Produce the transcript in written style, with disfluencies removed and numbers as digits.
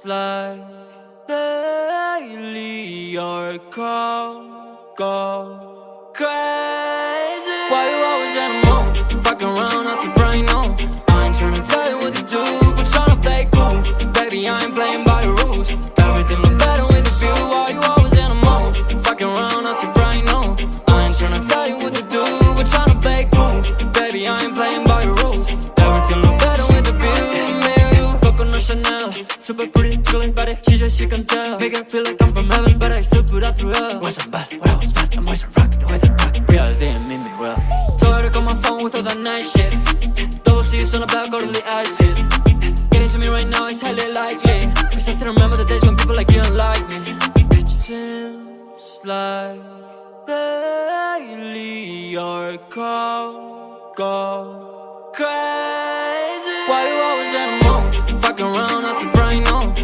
like lately your call go crazy. Why you always in the mood? Fucking around out the brain, no. I ain't tryna tell you what to do, but tryna play cool. Baby, I ain't playing by your rules. Everything look better with the view. Why you always in the mood? Fucking around out the brain, no. I ain't tryna tell you what to do, but tryna play cool. Baby, I ain't playing by your rules. Everything look better with the view. Me and you, Coconut Chanel, super pretty, chilling body, she can tell. Make it feel like I'm from heaven, but I still put up through hell. Was I'm bad, when I was bad, I'm always rock the way they rock. Realize they ain't mean me well. Told her to call my phone with all that nice shit. Double C's on the back, all of the acid. Getting to me right now is highly likely, cause I still remember the days when people like you don't like me. It seems like lately your call go crazy. Why you always in the mood? Fucking around out the